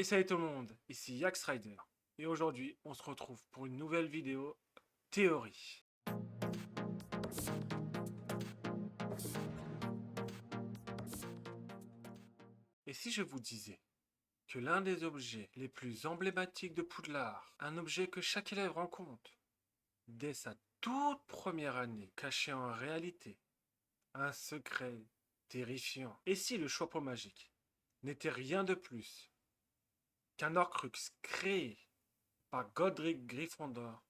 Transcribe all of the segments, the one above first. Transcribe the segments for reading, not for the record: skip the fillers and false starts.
Et salut tout le monde, ici Yax Rider. Et aujourd'hui, on se retrouve pour une nouvelle vidéo théorie. Et si je vous disais que l'un des objets les plus emblématiques de Poudlard, un objet que chaque élève rencontre dès sa toute première année, caché en réalité, un secret terrifiant. Et si le chapeau magique n'était rien de plus qu'un Horcrux créé par Godric Gryffondor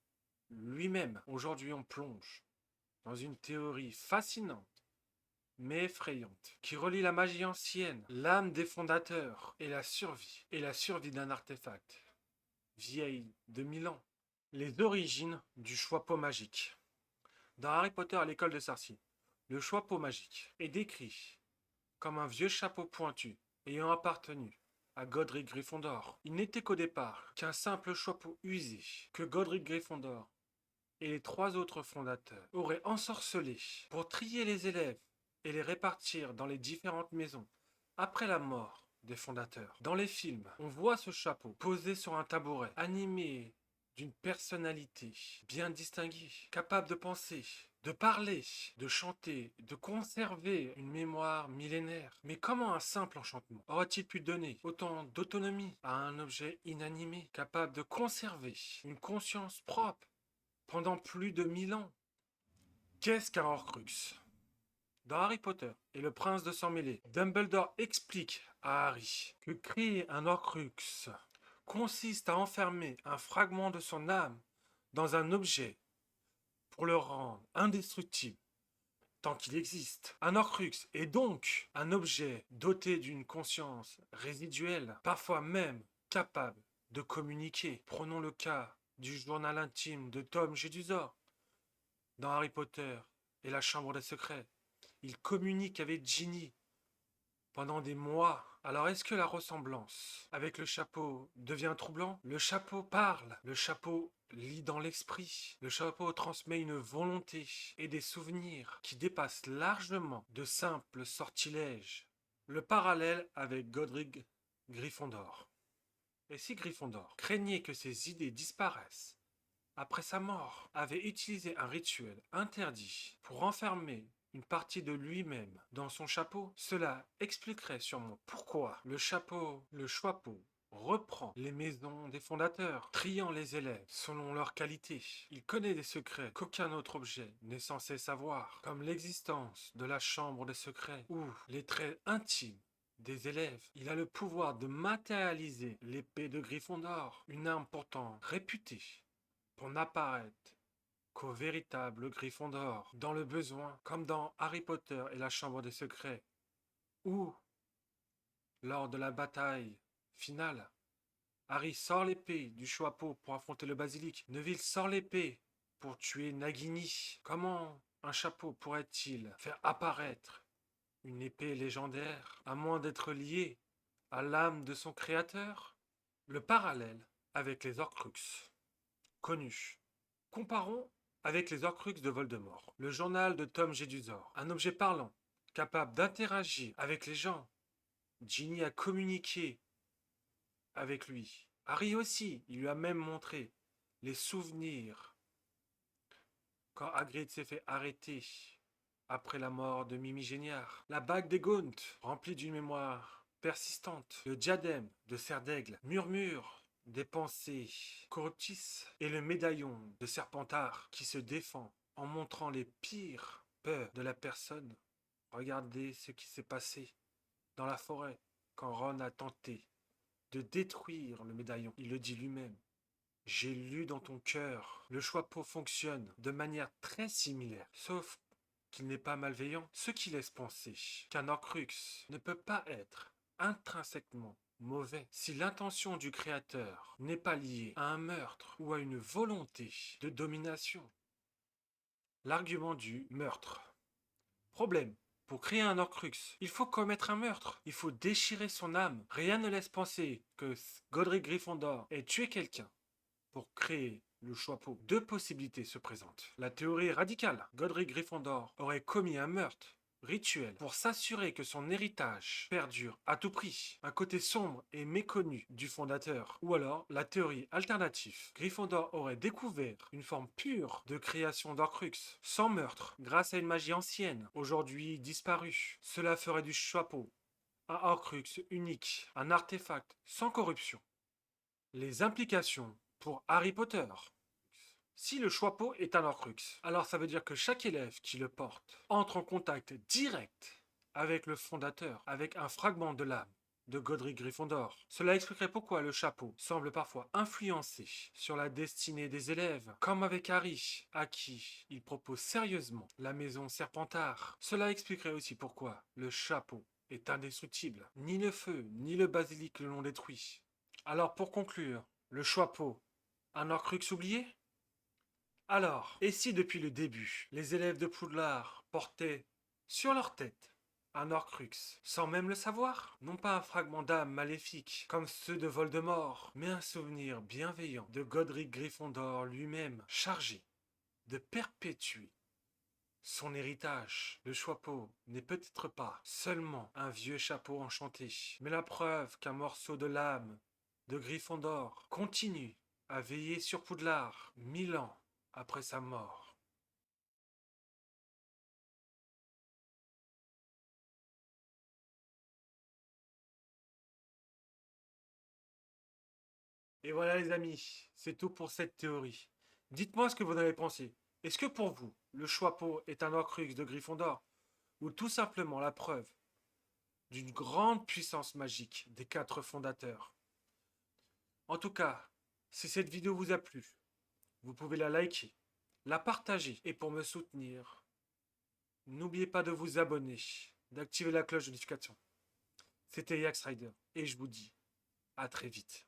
lui-même? Aujourd'hui, on plonge dans une théorie fascinante mais effrayante qui relie la magie ancienne, l'âme des fondateurs et la survie d'un artefact vieille de 1000 ans. Les origines du chapeau magique. Dans Harry Potter à l'école de sorciers, le chapeau magique est décrit comme un vieux chapeau pointu ayant appartenu à Godric Gryffondor. Il n'était qu'au départ qu'un simple chapeau usé que Godric Gryffondor et les trois autres fondateurs auraient ensorcelé pour trier les élèves et les répartir dans les différentes maisons après la mort des fondateurs. Dans les films, on voit ce chapeau posé sur un tabouret, animé d'une personnalité bien distinguée, capable de penser, de parler, de chanter, de conserver une mémoire millénaire. Mais comment un simple enchantement aurait-il pu donner autant d'autonomie à un objet inanimé, capable de conserver une conscience propre pendant plus de 1000 ans? Qu'est-ce qu'un Horcrux? Dans Harry Potter et le prince de sang mêlé, Dumbledore explique à Harry que créer un Horcrux consiste à enfermer un fragment de son âme dans un objet pour le rendre indestructible tant qu'il existe. Un Horcrux est donc un objet doté d'une conscience résiduelle, parfois même capable de communiquer. Prenons le cas du journal intime de Tom Jedusor dans Harry Potter et la Chambre des Secrets. Il communique avec Ginny pendant des mois. Alors est-ce que la ressemblance avec le chapeau devient troublant? Le chapeau parle, le chapeau lit dans l'esprit, le chapeau transmet une volonté et des souvenirs qui dépassent largement de simples sortilèges. Le parallèle avec Godric Gryffondor. Et si Gryffondor craignait que ses idées disparaissent après sa mort, avait utilisé un rituel interdit pour enfermer une partie de lui-même dans son chapeau, cela expliquerait sûrement pourquoi le chapeau reprend les maisons des fondateurs, triant les élèves selon leur qualité. Il connaît des secrets qu'aucun autre objet n'est censé savoir, comme l'existence de la chambre des secrets ou les traits intimes des élèves. Il a le pouvoir de matérialiser l'épée de Gryffondor, une arme pourtant réputée pour n'apparaître qu'au véritable Gryffondor, dans le besoin, comme dans Harry Potter et la Chambre des Secrets, ou lors de la bataille finale. Harry sort l'épée du chapeau pour affronter le basilic. Neville sort l'épée pour tuer Nagini. Comment un chapeau pourrait-il faire apparaître une épée légendaire, à moins d'être lié à l'âme de son créateur? Le parallèle avec les Horcruxes, connus. Comparons avec les Horcruxes de Voldemort, le journal de Tom Jedusor, un objet parlant, capable d'interagir avec les gens. Ginny a communiqué avec lui. Harry aussi, il lui a même montré les souvenirs quand Hagrid s'est fait arrêter après la mort de Mimi Géniard. La bague des Gaunt, remplie d'une mémoire persistante. Le diadème de Serre d'Aigle murmure des pensées corruptices. Et le médaillon de Serpentard qui se défend en montrant les pires peurs de la personne. Regardez ce qui s'est passé dans la forêt quand Ron a tenté de détruire le médaillon. Il le dit lui-même. J'ai lu dans ton cœur. Le chapeau fonctionne de manière très similaire, sauf qu'il n'est pas malveillant, ce qui laisse penser qu'un Horcrux ne peut pas être intrinsèquement mauvais si l'intention du créateur n'est pas liée à un meurtre ou à une volonté de domination. L'argument du meurtre. Problème. Pour créer un Horcrux, il faut commettre un meurtre. Il faut déchirer son âme. Rien ne laisse penser que Godric Gryffondor ait tué quelqu'un pour créer le chapeau. Deux possibilités se présentent. La théorie radicale. Godric Gryffondor aurait commis un meurtre rituel pour s'assurer que son héritage perdure à tout prix. Un côté sombre et méconnu du fondateur. Ou alors la théorie alternative. Gryffondor aurait découvert une forme pure de création d'Horcrux, sans meurtre, grâce à une magie ancienne, aujourd'hui disparue. Cela ferait du chapeau un Horcrux unique, un artefact sans corruption. Les implications pour Harry Potter. Si le Choixpeau est un Horcrux, alors ça veut dire que chaque élève qui le porte entre en contact direct avec le fondateur, avec un fragment de l'âme de Godric Gryffondor. Cela expliquerait pourquoi le chapeau semble parfois influencer sur la destinée des élèves, comme avec Harry, à qui il propose sérieusement la maison Serpentard. Cela expliquerait aussi pourquoi le chapeau est indestructible. Ni le feu, ni le basilic ne l'ont détruit. Alors pour conclure, le Choixpeau, un Horcrux oublié? Alors, et si depuis le début, les élèves de Poudlard portaient sur leur tête un Horcrux, sans même le savoir? Non pas un fragment d'âme maléfique, comme ceux de Voldemort, mais un souvenir bienveillant de Godric Gryffondor lui-même, chargé de perpétuer son héritage. Le Choixpeau n'est peut-être pas seulement un vieux chapeau enchanté, mais la preuve qu'un morceau de l'âme de Gryffondor continue à veiller sur Poudlard 1000 ans après sa mort. Et voilà les amis, c'est tout pour cette théorie. Dites-moi ce que vous en avez pensé. Est-ce que pour vous, le Choixpeau est un Horcrux de Gryffondor ou tout simplement la preuve d'une grande puissance magique des 4 fondateurs? En tout cas, si cette vidéo vous a plu, vous pouvez la liker, la partager et pour me soutenir, n'oubliez pas de vous abonner, d'activer la cloche de notification. C'était Yax Rider et je vous dis à très vite.